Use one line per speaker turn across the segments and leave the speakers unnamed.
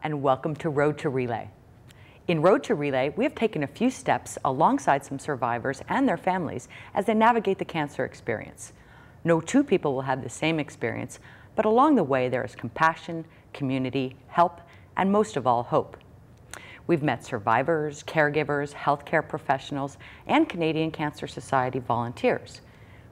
and welcome to Road to Relay. In Road to Relay, we have taken a few steps alongside some survivors and their families as they navigate the cancer experience. No two people will have the same experience, but along the way there is compassion, community, help, and most of all, hope. We've met survivors, caregivers, healthcare professionals, and Canadian Cancer Society volunteers.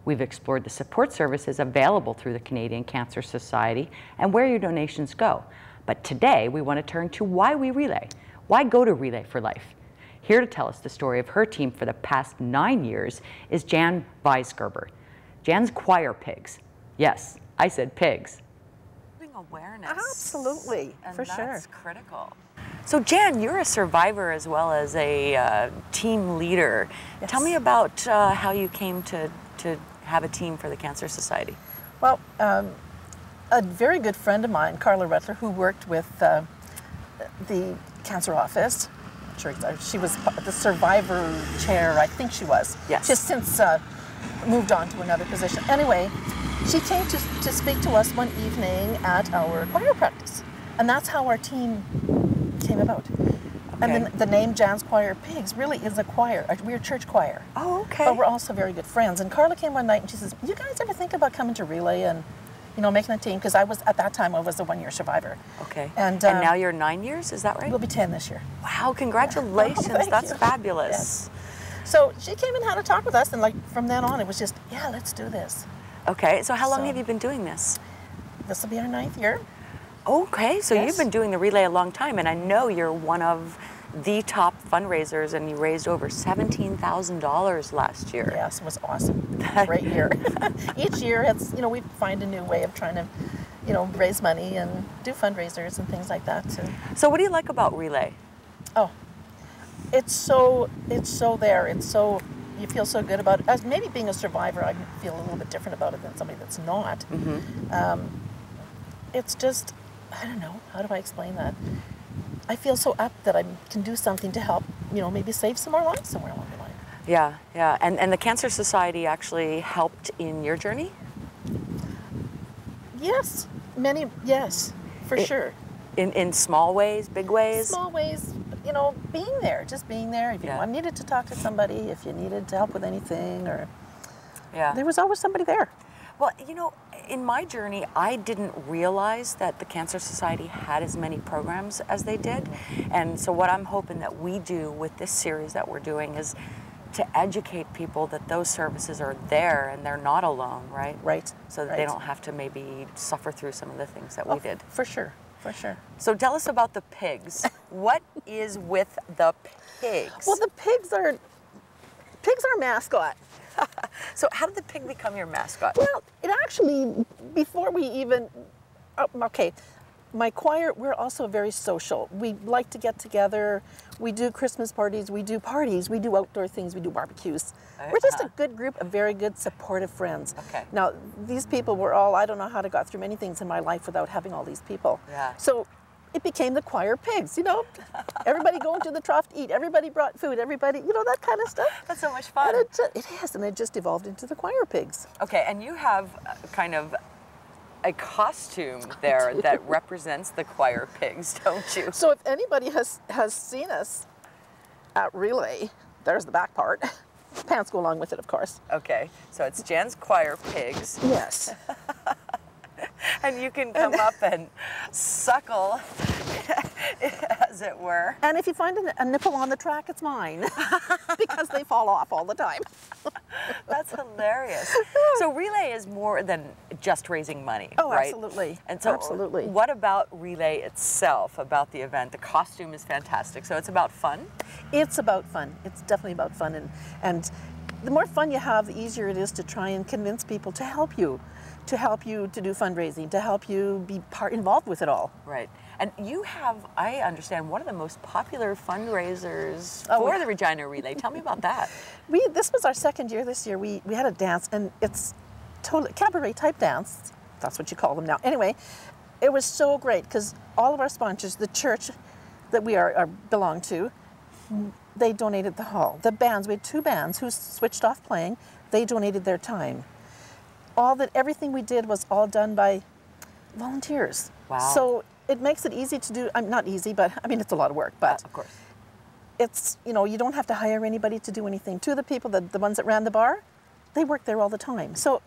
We've explored the support services available through the Canadian Cancer Society and where your donations go. But today we want to turn to why we relay. Why go to Relay for Life? Here to tell us the story of her team for the past 9 years is Jan Weisgerber. Jan's choir pigs. Yes, I said pigs. Awareness.
Absolutely,
and
for sure.
That's critical. So Jan, you're a survivor as well as a team leader.
Yes.
Tell me about how you came to have a team for the Cancer Society.
Well, a very good friend of mine, Carla Rutler, who worked with the cancer office. I'm sure she was the survivor chair, I think she was.
Yes.
She's since moved on to another position. Anyway, she came to speak to us one evening at our choir practice. And that's how our team came about. Okay. And then the name Jan's Choir Pigs really is a choir. We're a church choir.
Oh, okay.
But we're also very good friends. And Carla came one night and she says, you guys ever think about coming to Relay and, you know, making a team? Because at that time, I was a 1-year survivor.
Okay.
And
now you're 9 years, is that right?
We'll be 10 this year.
Wow, congratulations.
Oh,
that's
you.
fabulous.
Yes. So she came and had a talk with us, and like from then on, it was just, yeah, let's do this.
Okay, so how long have you been doing this?
This will be our 9th year.
Okay, so
Yes.
you've been doing the relay a long time, and I know you're one of the top fundraisers, and you raised over $17,000 last year.
Yes, it was awesome. Great year. Each year, it's, you know, we find a new way of trying to, you know, raise money and do fundraisers and things like that too.
So what do you like about relay?
Oh, it's so there. It's so, you feel so good about it. As maybe being a survivor, I feel a little bit different about it than somebody that's not. Mm-hmm. It's just, I don't know, how do I explain that? I feel so up that I can do something to help, you know, maybe save some more lives somewhere along the line.
Yeah, yeah. And the Cancer Society actually helped in your journey?
Yes, yes, for sure.
In small ways, big ways?
Small ways, you know, being there, just being there. If you needed to talk to somebody, if you needed to help with anything, or there was always somebody there.
Well, you know, in my journey, I didn't realize that the Cancer Society had as many programs as they did. And so what I'm hoping that we do with this series that we're doing is to educate people that those services are there and they're not alone, right?
Right.
So that they don't have to maybe suffer through some of the things that we did.
For sure, for sure.
So tell us about the pigs. What is with the pigs?
Well, the pigs are our mascot.
So how did the pig become your mascot?
Well, it actually, before we even, my choir, we're also very social. We like to get together. We do Christmas parties, we do outdoor things, we do barbecues. We're just a good group of very good supportive friends.
Okay.
Now, these people were all, I don't know how to got through many things in my life without having all these people.
Yeah.
So it became the choir pigs, you know. Everybody going to the trough to eat, everybody brought food, everybody, you know, that kind of stuff.
That's so much fun.
And it has, and it just evolved into the choir pigs.
Okay, and you have kind of a costume there that represents the choir pigs, don't you?
So if anybody has seen us at Relay, there's the back part. Pants go along with it, of course.
Okay, so it's Jan's choir pigs.
Yes.
And you can come up and suckle, as it were.
And if you find a nipple on the track, it's mine. Because they fall off all the time.
That's hilarious. So Relay is more than just raising money,
right? Oh,
right?
Absolutely.
And so
absolutely.
What about Relay itself, about the event? The costume is fantastic, so it's about fun?
It's about fun. It's definitely about fun. And the more fun you have, the easier it is to try and convince people to help you to do fundraising, to help you be involved with it all.
Right. And you have, I understand, one of the most popular fundraisers for the Regina Relay. Tell me about that.
This was our 2nd year this year. We had a dance, and it's totally cabaret type dance. That's what you call them now. Anyway, it was so great because all of our sponsors, the church that we belong to, they donated the hall. The bands, we had 2 bands who switched off playing. They donated their time. Everything we did was all done by volunteers.
Wow.
So it makes it easy to do. Not easy, but I mean, it's a lot of work. But
of course.
it's, you don't have to hire anybody to do anything. Two of the people, the ones that ran the bar, they work there all the time. So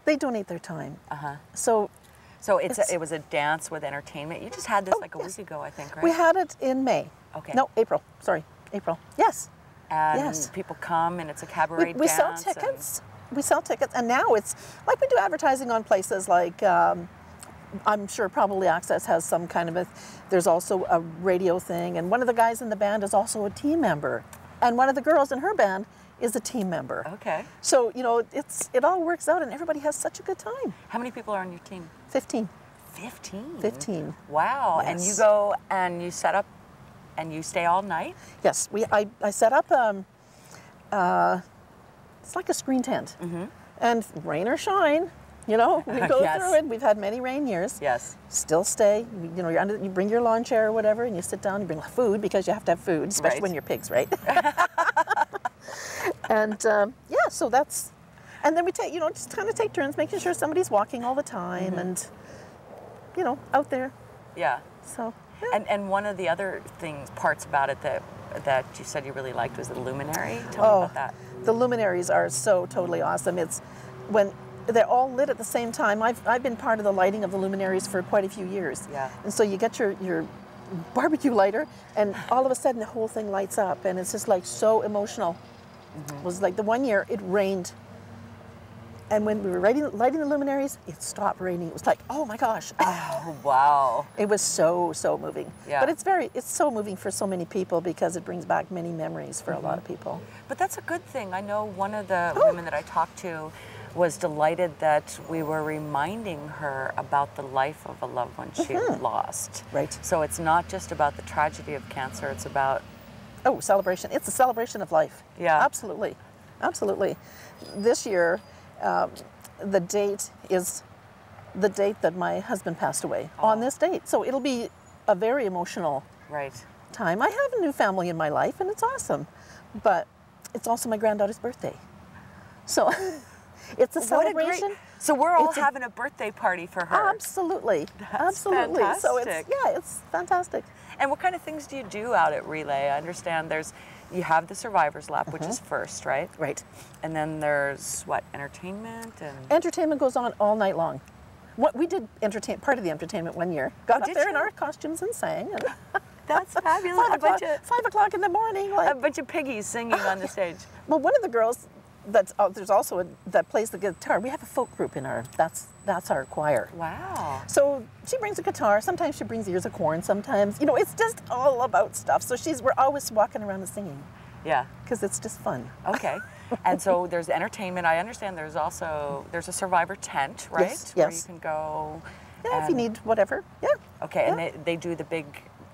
they donate their time. So
it was a dance with entertainment. You just had this like a week ago, I think, right?
We had it in May.
Okay.
No, April. Sorry, April. Yes.
And
yes.
people come and it's a cabaret
we sell
dance.
tickets. We sell tickets, and now it's like we do advertising on places like, I'm sure probably Access has some kind of there's also a radio thing, and one of the guys in the band is also a team member, and one of the girls in her band is a team member.
Okay.
So, it all works out, and everybody has such a good time.
How many people are on your team?
15.
15?
15.
Wow.
Yes.
And you go and you set up and you stay all night?
Yes. I set up, it's like a screen tent. And rain or shine, we go through it. We've had many rain years.
Yes.
Still stay. You bring your lawn chair or whatever, and you sit down. You bring food because you have to have food, especially when you're pigs, right? And so that's, and then we take, just kind of take turns, making sure somebody's walking all the time, and out there.
Yeah.
So. Yeah.
And one of the other parts about it that you said you really liked was the luminary. Tell me about that.
The luminaries are so totally awesome. It's when they're all lit at the same time. I've been part of the lighting of the luminaries for quite a few years.
Yeah.
And so you get your barbecue lighter, and all of a sudden the whole thing lights up, and it's just like so emotional. It was like the one year it rained, and when we were lighting the luminaries, it stopped raining. It was like, oh my gosh.
Oh, wow.
It was so moving.
Yeah.
But it's so moving for so many people because it brings back many memories for a lot of people.
But that's a good thing. I know one of the women that I talked to was delighted that we were reminding her about the life of a loved one she lost.
Right.
So it's not just about the tragedy of cancer, it's about...
Oh, celebration. It's a celebration of life.
Yeah.
Absolutely. Absolutely. This year, the date is the date that my husband passed away, on this date. So it'll be a very emotional time. I have a new family in my life, and it's awesome. But it's also my granddaughter's birthday. So it's a celebration.
So we're all having a birthday party for her.
Absolutely.
That's
absolutely.
Fantastic.
So it's fantastic.
And what kind of things do you do out at Relay? I understand you have the Survivors Lap, which is first, right?
Right.
And then there's entertainment and...
Entertainment goes on all night long. We did part of the entertainment one year. Got up there in our costumes and sang. And
that's fabulous.
5 o'clock in the morning.
A bunch of piggies singing on the stage.
Well, one of the girls there's also that plays the guitar. We have a folk group in that's our choir.
Wow.
So she brings a guitar. Sometimes she brings ears of corn. Sometimes, it's just all about stuff. So we're always walking around and singing.
Yeah.
Because it's just fun.
Okay. And so there's entertainment. I understand there's a survivor tent, right?
Yes.
Where you can go.
Yeah, if you need whatever. Yeah.
Okay.
Yeah.
And they do the big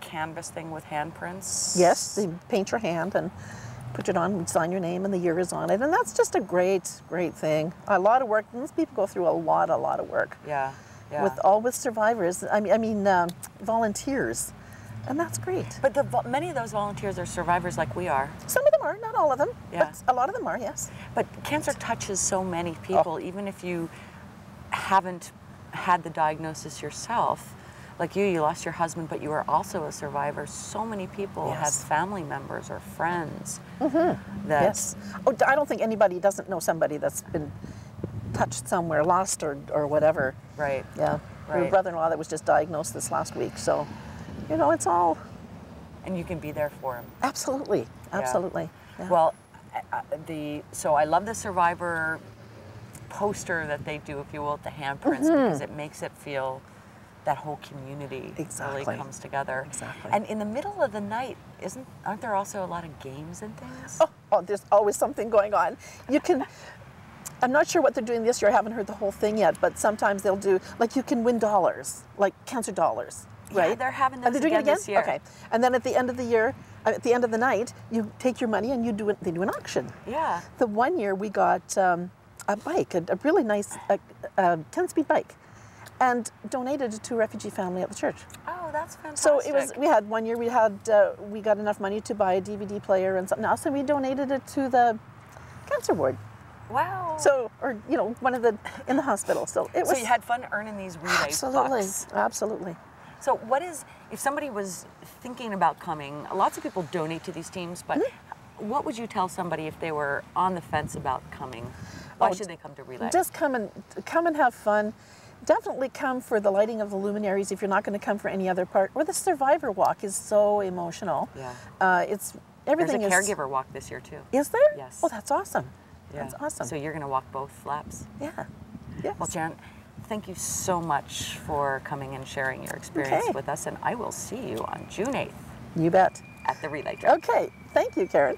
canvas thing with handprints?
Yes. They paint your hand and put it on, sign your name and the year is on it. And that's just a great thing. A lot of work. These people go through a lot of work.
Yeah. Yeah.
With survivors. I mean volunteers. And that's great.
But many of those volunteers are survivors like we are.
Some of them are, not all of them.
Yeah.
But a lot of them are, yes.
But cancer touches so many people, even if you haven't had the diagnosis yourself. Like you lost your husband, but you were also a survivor. So many people have family members or friends.
Yes. Oh, I don't think anybody doesn't know somebody that's been touched somewhere, lost or whatever.
Right.
Yeah.
Right.
My brother-in-law that was just diagnosed this last week. So, it's all...
And you can be there for him.
Absolutely. Absolutely.
Yeah. Well, so I love the survivor poster that they do, if you will, at the handprints, because it makes it feel that whole community really comes together.
Exactly.
And in the middle of the night, aren't there also a lot of games and things?
Oh, there's always something going on. I'm not sure what they're doing this year. I haven't heard the whole thing yet, but sometimes they'll do, you can win dollars, like cancer dollars, right?
Yeah, they're having those
Are they doing it again
this year.
Okay. And then at the end of the year, at the end of the night, you take your money and they do an auction.
Yeah.
The one year we got a bike, a really nice 10-speed bike, and donated it to a refugee family at the church.
Oh, that's fantastic.
So we had one year, we got enough money to buy a DVD player and something else, and we donated it to the cancer ward.
Wow.
So, or one of in the hospital. So it was.
So you had fun earning these relay bucks.
Absolutely.
So what is, if somebody was thinking about coming, lots of people donate to these teams, but what would you tell somebody if they were on the fence about coming? Why should they come to Relay?
Just come and have fun. Definitely come for the lighting of the luminaries if you're not going to come for any other part. Or the survivor walk is so emotional.
Yeah.
Everything
There's a caregiver walk this year too.
Is there?
Yes.
Oh, that's awesome.
Yeah.
That's awesome.
So you're going to walk both laps?
Yeah. Yes.
Well, Jan, thank you so much for coming and sharing your experience with us, and I will see you on June 8th.
You bet.
At the Relay Track.
Okay. Thank you, Karen.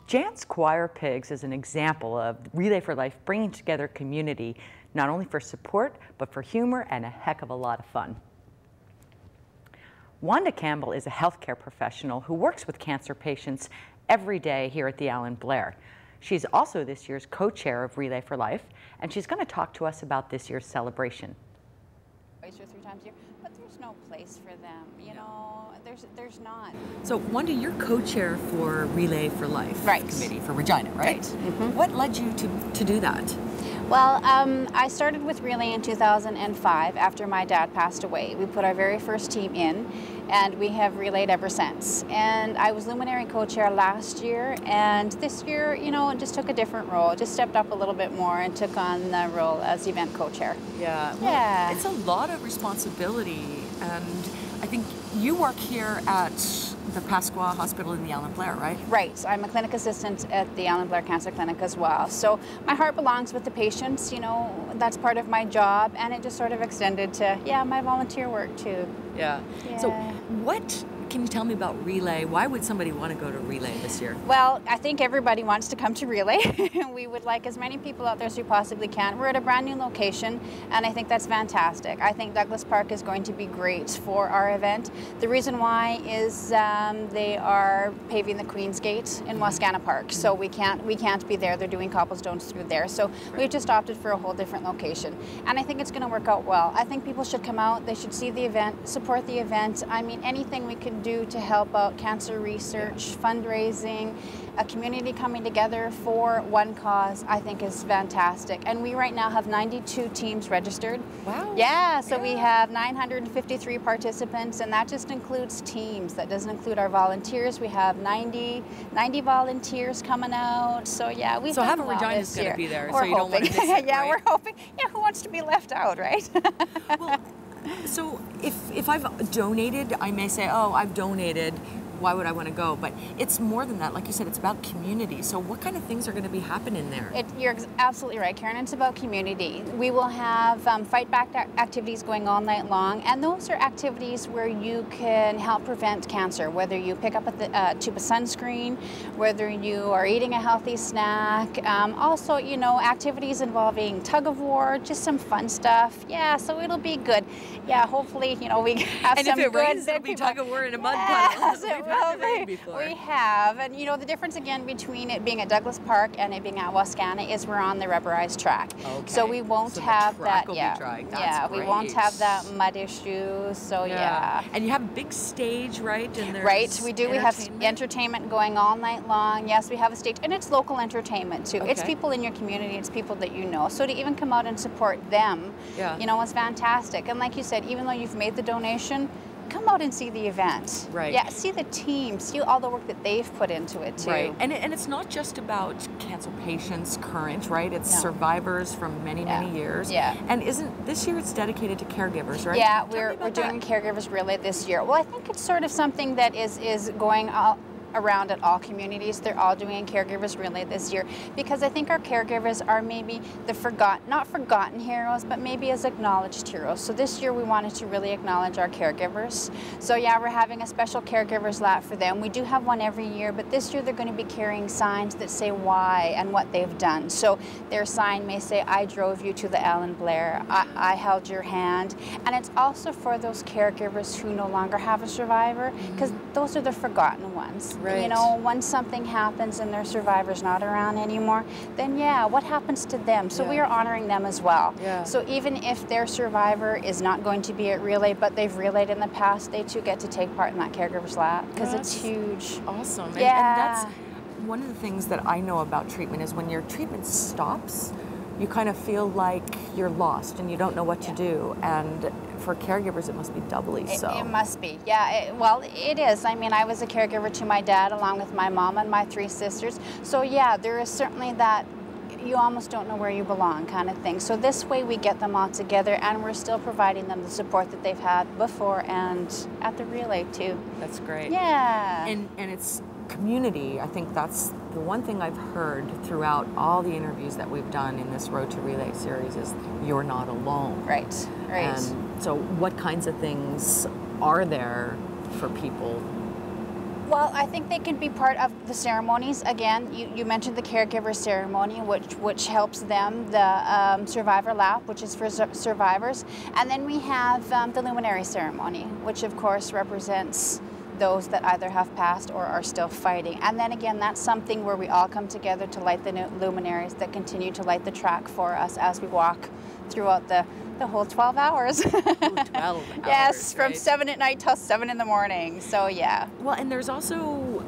Jan's Choir Pigs is an example of Relay for Life bringing together community, not only for support, but for humor and a heck of a lot of fun. Wanda Campbell is a healthcare professional who works with cancer patients every day here at the Alan Blair. She's also this year's co-chair of Relay for Life, and she's going to talk to us about this year's celebration.
Twice or 3 times a year, but there's no place for them, you know, there's not.
So Wanda, you're co-chair for Relay for Life Committee for Regina, right?
Mm-hmm.
What led you to do that?
Well, I started with Relay in 2005 after my dad passed away. We put our very first team in, and we have relayed ever since. And I was luminary co-chair last year, and this year, you know, just took a different role, just stepped up a little bit more and took on the role as event co-chair.
Yeah.
Yeah.
Well, it's a lot of responsibility, and I think you work here at the Pasqua Hospital in the Alan Blair, right?
Right. I'm a clinic assistant at the Alan Blair Cancer Clinic as well. So my heart belongs with the patients, you know, that's part of my job, and it just sort of extended to, yeah, my volunteer work too.
Yeah. So what can you tell me about Relay? Why would somebody want to go to Relay this year?
Well, I think everybody wants to come to Relay. We would like as many people out there as we possibly can. We're at a brand new location, and I think that's fantastic. I think Douglas Park is going to be great for our event. The reason why is they are paving the Queen's Gate in Wascana Park, so we can't be there. They're doing cobblestones through there, so we've just opted for a whole different location, and I think it's going to work out well. I think people should come out. They should see the event, support the event. I mean, anything we can do to help out cancer research, fundraising, a community coming together for one cause, I think is fantastic. And we right now have 92 teams registered.
Wow.
Yeah, so we have 953 participants, and that just includes teams. That doesn't include our volunteers. We have 90 volunteers coming out. So yeah, we've done a lot
Regina's
this year.
going to be there,
we're
so you don't want to miss it,
yeah,
right?
we're hoping. Yeah, who wants to be left out, right?
Well, so if I've donated, I may say, oh, I've donated, why would I want to go? But it's more than that. Like you said, it's about community. So what kind of things are going to be happening there?
You're absolutely right, Karen. It's about community. We will have fight back activities going all night long, and those are activities where you can help prevent cancer, whether you pick up a tube of sunscreen, whether you are eating a healthy snack. Also, you know, activities involving tug of war, just some fun stuff. Yeah, so it'll be good. Yeah, hopefully, you know, we have
and
some
if it
good
rains, it'll be tug of war in a mud
yes,
puddle. We've had the rain before.
We have, and you know, the difference again between it being at Douglas Park and it being at Wascana is we're on the rubberized track.
Okay.
So we won't
So the
have
track
that.
will be
Yeah,
dry. That's
yeah, we won't
great.
have that mud issue. So yeah.
And you have a big stage, right? And there's
Right, we do. We have entertainment going all night long. Yes, we have a stage, and it's local entertainment too. It's
Okay.
people in your community. It's people that you know. So to even come out and support them, you know, is fantastic. And like you said, even though you've made the donation, come out and see the event.
Right.
Yeah, see the team, see all the work that they've put into it too.
Right. And it's not just about cancer patients current, right? It's survivors from many, many years.
Yeah.
And isn't this year it's dedicated to caregivers, right?
Yeah,
Tell me
we're
about
doing
that.
caregivers relay this year. Well, I think it's sort of something that is going around at all communities. They're all doing a caregivers relay this year because I think our caregivers are maybe the not forgotten heroes, but maybe as acknowledged heroes. So this year we wanted to really acknowledge our caregivers. So yeah, we're having a special caregivers lap for them. We do have one every year, but this year they're going to be carrying signs that say why and what they've done. So their sign may say, I drove you to the Alan Blair, I held your hand. And it's also for those caregivers who no longer have a survivor, because those are the forgotten ones.
Right.
You know, once something happens and their survivor's not around anymore, then yeah, what happens to them? So we are honoring them as well.
Yeah.
So even if their survivor is not going to be at relay, but they've relayed in the past, they too get to take part in that caregiver's lap, because it's huge.
Awesome.
Yeah.
And that's one of the things that I know about treatment is when your treatment stops, you kind of feel like you're lost and you don't know what to do. And for caregivers, it must be doubly so.
It must be, yeah. Well, it is. I mean, I was a caregiver to my dad along with my mom and my 3 sisters. So yeah, there is certainly that you almost don't know where you belong kind of thing. So this way we get them all together and we're still providing them the support that they've had before and at the relay too.
That's great.
Yeah.
And it's community. I think that's the one thing I've heard throughout all the interviews that we've done in this Road to Relay series is you're not alone.
Right, right.
And so what kinds of things are there for people?
Well, I think they can be part of the ceremonies. Again, you mentioned the caregiver ceremony, which helps them, the survivor lap, which is for survivors. And then we have the luminary ceremony, which of course represents those that either have passed or are still fighting. And then again, that's something where we all come together to light the luminaries that continue to light the track for us as we walk throughout the whole 12 hours.
12 hours.
Yes, from
right?
7 at night till 7 in the morning. So yeah.
Well, and there's also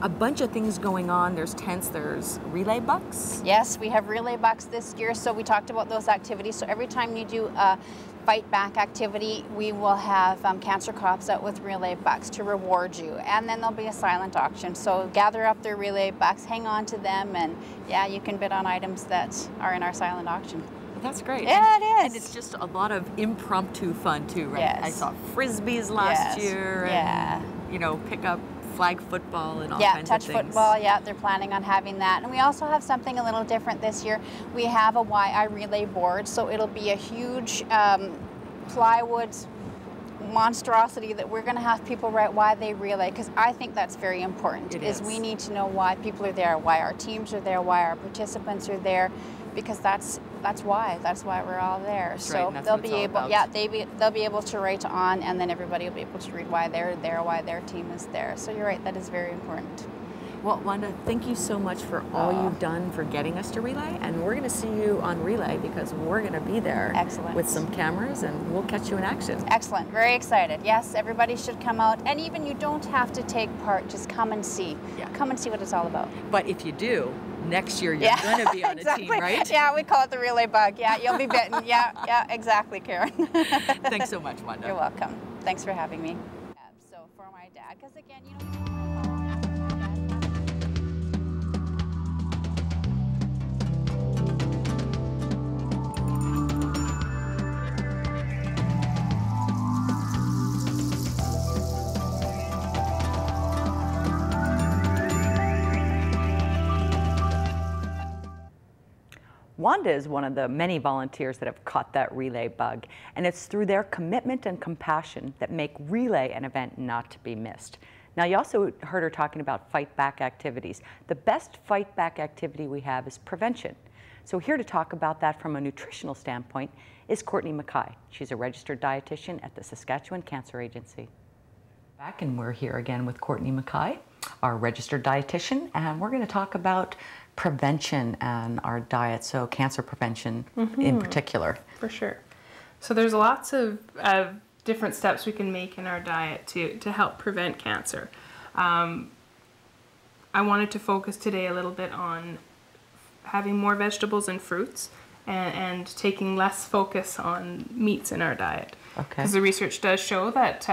a bunch of things going on. There's tents, there's relay bucks.
Yes, we have relay bucks this year. So we talked about those activities. So every time you do a fight back activity, we will have cancer cops out with relay bucks to reward you. And then there'll be a silent auction. So gather up their relay bucks, hang on to them, and yeah, you can bid on items that are in our silent auction.
That's great.
Yeah, it is.
And it's just a lot of impromptu fun too, right?
Yes.
I saw frisbees last year.
Yeah.
And, you know, pick up flag football and all
Yeah,
kinds
touch
of things.
football, yeah, they're planning on having that. And we also have something a little different this year. We have a YI relay board, so it'll be a huge plywood monstrosity that we're going to have people write why they relay, because I think that's very important.
It
is
is.
we need to know why people are there, why our teams are there, why our participants are there, because that's why we're all there.
That's
so
right, and that's
they'll
what it's
be
all
able,
about.
yeah, they'll be able to write on, and then everybody will be able to read why they're there, why their team is there. So you're right, that is very important.
Well, Wanda, thank you so much for all you've done for getting us to Relay, and we're going to see you on Relay because we're going to be there.
Excellent.
With some cameras, and we'll catch you in action.
Excellent. Very excited. Yes, everybody should come out, and even you don't have to take part. Just come and see.
Yeah.
Come and see what it's all about.
But if you do, next year you're going to be on
exactly.
a team, right?
Yeah, we call it the relay bug. Yeah, you'll be bitten. Yeah, exactly, Karen.
Thanks so much, Wanda.
You're welcome. Thanks for having me. So for my dad, because again, you know.
Wanda is one of the many volunteers that have caught that relay bug, and it's through their commitment and compassion that make Relay an event not to be missed. Now, you also heard her talking about fight back activities. The best fight back activity we have is prevention. So here to talk about that from a nutritional standpoint is Courtney Mackay. She's a registered dietitian at the Saskatchewan Cancer Agency. Back, and we're here again with Courtney Mackay, our registered dietitian, and we're going to talk about prevention and our diet, so cancer prevention in particular.
For sure. So there's lots of different steps we can make in our diet to help prevent cancer. I wanted to focus today a little bit on having more vegetables and fruits and taking less focus on meats in our diet.
Okay.
Because the research does show that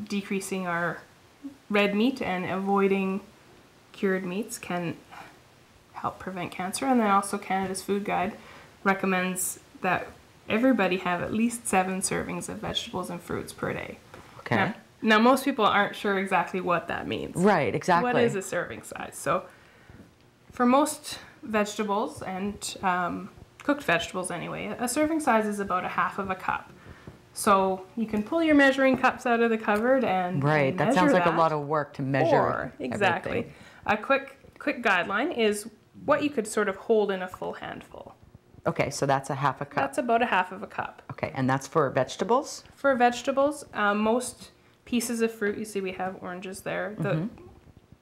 decreasing our red meat and avoiding cured meats can help prevent cancer. And then also Canada's Food Guide recommends that everybody have at least 7 servings of vegetables and fruits per day.
Okay.
Now most people aren't sure exactly what that means.
Right, exactly.
What is a serving size? So for most vegetables and cooked vegetables anyway, a serving size is about 1/2 of a cup. So you can pull your measuring cups out of the cupboard and
Right, that
measure
sounds like a
that.
lot of work to measure.
Or, exactly.
everything.
A quick guideline is what you could sort of hold in a full handful.
Okay, so that's 1/2 a cup.
That's about 1/2 of a cup.
Okay, and that's for vegetables?
For vegetables, most pieces of fruit, you see we have oranges there.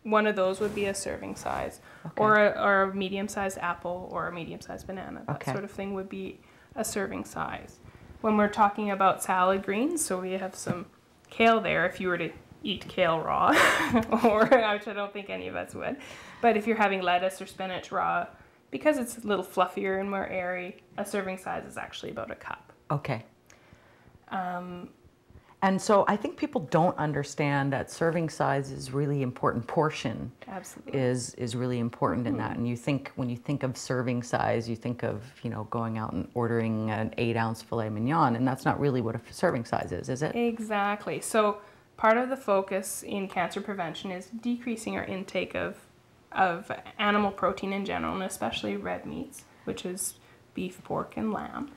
one of those would be a serving size,
Okay.
or a medium-sized apple or a medium-sized banana. That
Okay.
sort of thing would be a serving size. When we're talking about salad greens, so we have some kale there if you were to eat kale raw, or which I don't think any of us would. But if you're having lettuce or spinach raw, because it's a little fluffier and more airy, a serving size is actually about a cup.
Okay. And so I think people don't understand that serving size is really important. Portion
Absolutely.
is really important in that. And you think, when you think of serving size, you think of, you know, going out and ordering an 8-ounce filet mignon, and that's not really what a serving size is it?
Exactly. So part of the focus in cancer prevention is decreasing our intake of animal protein in general, and especially red meats, which is beef, pork, and lamb.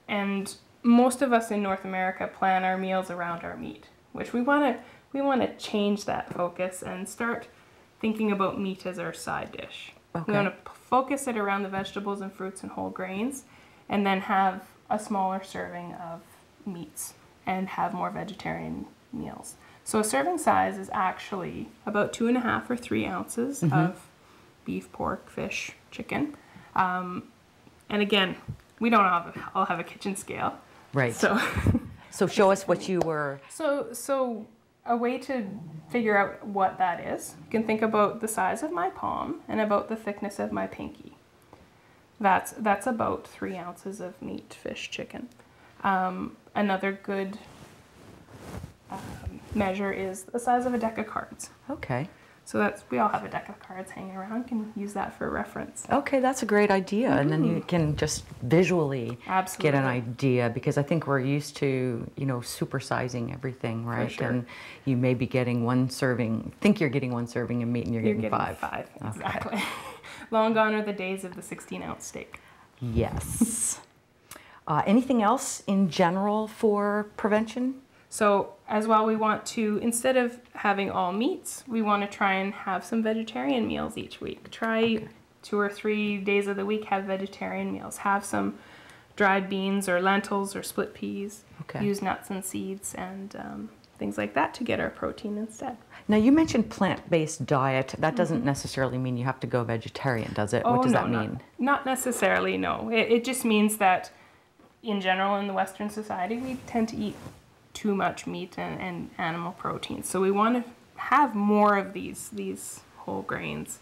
And most of us in North America plan our meals around our meat, which we want to change that focus and start thinking about meat as our side dish.
Okay.
We want to focus it around the vegetables and fruits and whole grains, and then have a smaller serving of meats and have more vegetarian meals. So a serving size is actually about 2.5 or 3 ounces of beef, pork, fish, chicken. And again, we don't all have a kitchen scale.
Right.
So,
So show us what you were.
so a way to figure out what that is, you can think about the size of my palm and about the thickness of my pinky. That's about 3 ounces of meat, fish, chicken. Another good measure is the size of a deck of cards.
Okay.
So we all have a deck of cards hanging around. Can use that for reference.
Okay, that's a great idea. And then you can just visually get an
Absolutely.
idea, because I think we're used to, you know, supersizing everything, right?
sure.
And you may be getting one serving, think you're getting one serving of meat, and you're getting five.
Five,
Okay.
exactly. Long gone are the days of the 16-ounce steak.
Yes. Anything else in general for prevention?
So as well, we want to, instead of having all meats, we want to try and have some vegetarian meals each week. Try 2 or 3 days of the week, have vegetarian meals. Have some dried beans or lentils or split peas.
Okay.
Use nuts and seeds and things like that to get our protein instead.
Now, you mentioned plant-based diet. That doesn't necessarily mean you have to go vegetarian, does it? What does that mean?
Not necessarily, no. It just means that in general in the Western society, we tend to eat too much meat and animal protein. So we want to have more of these whole grains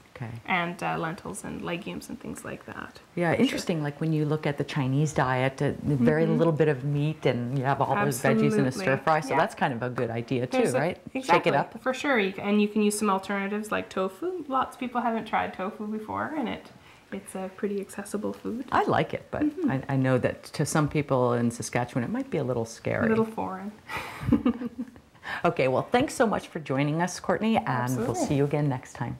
and lentils and legumes and things like that.
Yeah, interesting. Like when you look at the Chinese diet, very little bit of meat, and you have all those veggies in a stir fry. So that's kind of a good idea too, right?
Exactly.
Shake it up.
For sure. And you can use some alternatives like tofu. Lots of people haven't tried tofu before, and it's a pretty accessible food.
I like it, but I know that to some people in Saskatchewan, it might be a little scary.
A little foreign.
Okay, well, thanks so much for joining us, Courtney, and
Absolutely.
we'll see you again next time.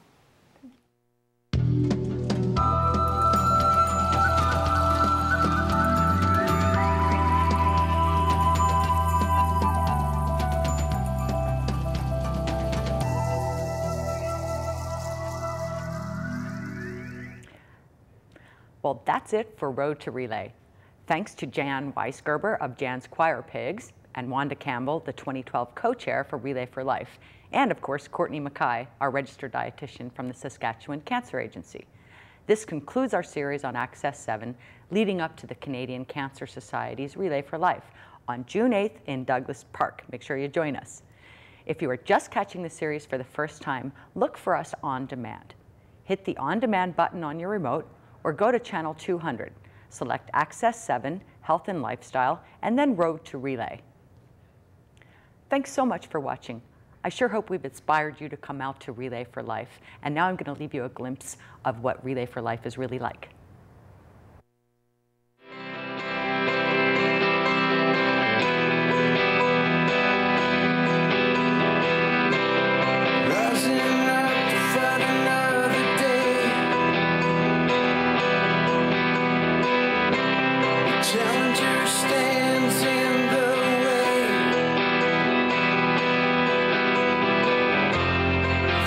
Well, that's it for Road to Relay. Thanks to Jan Weisgerber of Jan's Choir Pigs and Wanda Campbell, the 2012 co-chair for Relay for Life, and of course, Courtney Mackay, our registered dietitian from the Saskatchewan Cancer Agency. This concludes our series on Access 7, leading up to the Canadian Cancer Society's Relay for Life on June 8th in Douglas Park. Make sure you join us. If you are just catching the series for the first time, look for us on demand. Hit the On Demand button on your remote or go to channel 200. Select Access 7, Health and Lifestyle, and then Road to Relay. Thanks so much for watching. I sure hope we've inspired you to come out to Relay for Life. And now I'm going to leave you a glimpse of what Relay for Life is really like.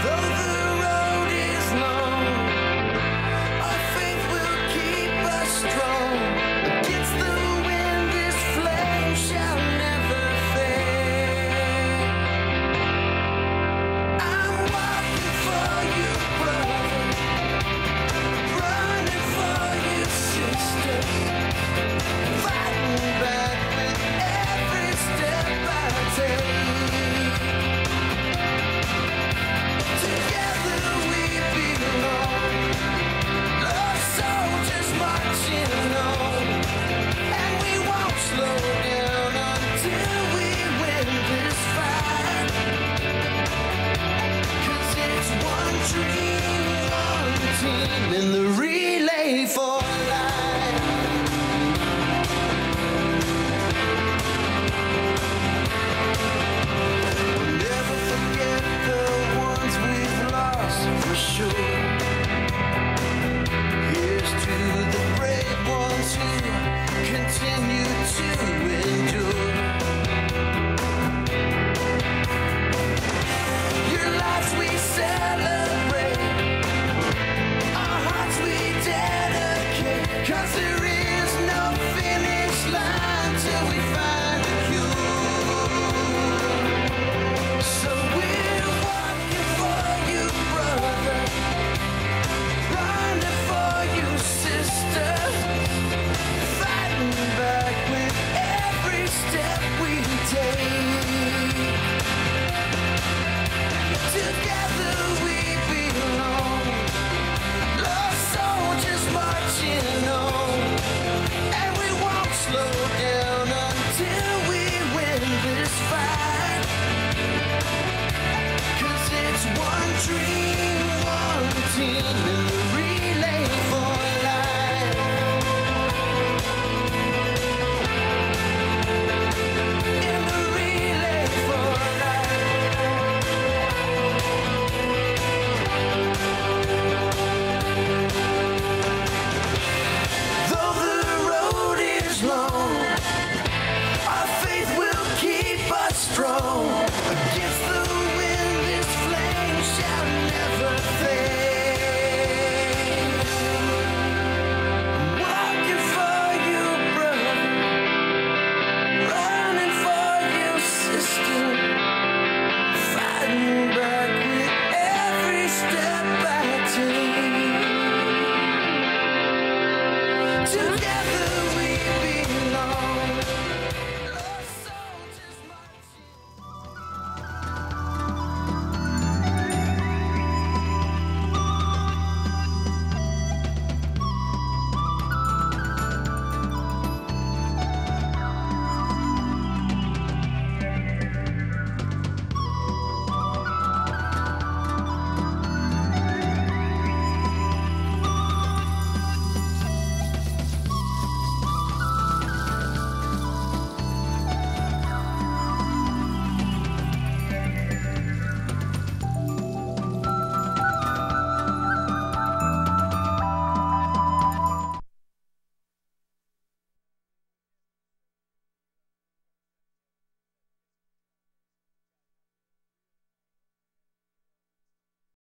Though the road is long, I think we'll sure